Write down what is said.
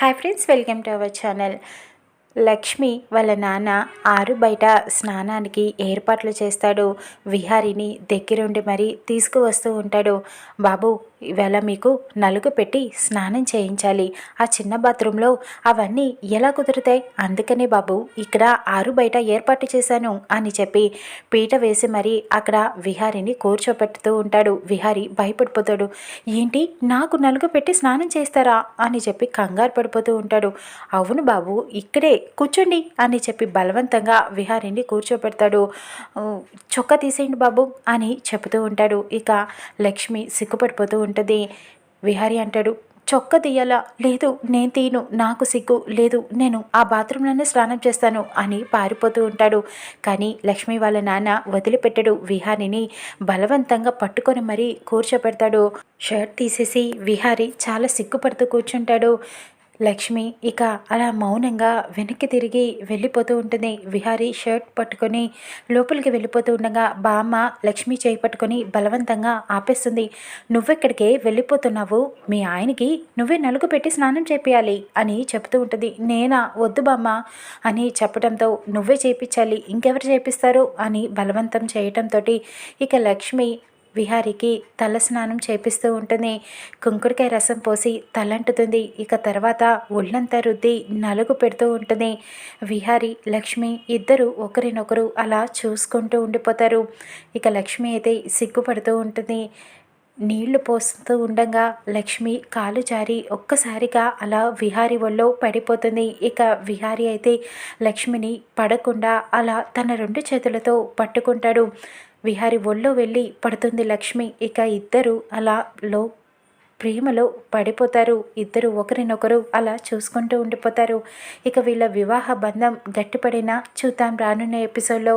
Hi friends, welcome to our channel. Lakshmi వాళ్ళ నాన్న ఆరు బయట స్నానానికి ఏర్పాట్లు చేస్తాడు. విహారిని దగ్గరుండి మరీ తీసుకువస్తూ ఉంటాడు. బాబు, ఇవాళ మీకు నలుగు పెట్టి స్నానం చేయించాలి. ఆ చిన్న బాత్రూంలో అవన్నీ ఎలా కుదురుతాయి? అందుకనే బాబు ఇక్కడ ఆరు బయట ఏర్పాటు చేశాను అని చెప్పి పీట వేసి మరీ అక్కడ విహారిని కూర్చోపెట్టుతూ ఉంటాడు. విహారి భయపడిపోతాడు. ఏంటి, నాకు నలుగు పెట్టి స్నానం చేస్తారా అని చెప్పి కంగారు పడిపోతూ ఉంటాడు. అవును బాబు, ఇక్కడే కూర్చోండి అని చెప్పి బలవంతంగా విహారిని కూర్చోపెడతాడు. చొక్కా తీసేయండి బాబు అని చెబుతూ ఉంటాడు. ఇక లక్ష్మి సిగ్గుపడిపోతూ ఉంటుంది. విహారి అంటాడు, చొక్కా తీయాలా? లేదు, నేను తీయను, నాకు సిగ్గు లేదు, నేను ఆ బాత్రూంలోనే స్నానం చేస్తాను అని పారిపోతూ ఉంటాడు. కానీ లక్ష్మి వాళ్ళ నాన్న వదిలిపెట్టడు. విహారిని బలవంతంగా పట్టుకొని మరీ కూర్చోపెడతాడు. షర్ట్ తీసేసి విహారి చాలా సిగ్గుపడుతూ కూర్చుంటాడు. లక్ష్మి ఇక అలా మౌనంగా వెనక్కి తిరిగి వెళ్ళిపోతూ ఉంటుంది. విహారీ షర్ట్ పట్టుకొని లోపలికి వెళ్ళిపోతూ ఉండగా బామ్మ లక్ష్మి చేయి పట్టుకొని బలవంతంగా ఆపేస్తుంది. నువ్వెక్కడికే వెళ్ళిపోతున్నావు? మీ ఆయనకి నువ్వే నలుగు పెట్టి స్నానం చేపియాలి అని చెప్తూ ఉంటుంది. నేనా? వద్దు బామ్మ అని చెప్పడంతో నువ్వే చేయించాలి, ఇంకెవరు చేపిస్తారు అని బలవంతం చేయటంతో ఇక లక్ష్మి విహారికి తల స్నానం చేపిస్తూ ఉంటుంది. కుంకుడికాయ రసం పోసి తలంటుతుంది. ఇక తర్వాత ఒళ్ళంతా రుద్ది నలుగు పెడుతూ ఉంటుంది. విహారి లక్ష్మి ఇద్దరు ఒకరినొకరు అలా చూసుకుంటూ ఉండిపోతారు. ఇక లక్ష్మి అయితే సిగ్గుపడుతూ ఉంటుంది. నీళ్లు పోస్తూ ఉండగా లక్ష్మి కాలు జారి ఒక్కసారిగా అలా విహారి ఒళ్ళో పడిపోతుంది. ఇక విహారి అయితే లక్ష్మిని పడకుండా అలా తన రెండు చేతులతో పట్టుకుంటాడు. విహారి ఒళ్ళో వెళ్ళి పడుతుంది లక్ష్మి. ఇక ఇద్దరు అలా ప్రేమలో పడిపోతారు. ఇద్దరు ఒకరినొకరు అలా చూసుకుంటూ ఉండిపోతారు. ఇక వీళ్ళ వివాహ బంధం గట్టిపడినా చూద్దాం రానున్న ఎపిసోడ్లో.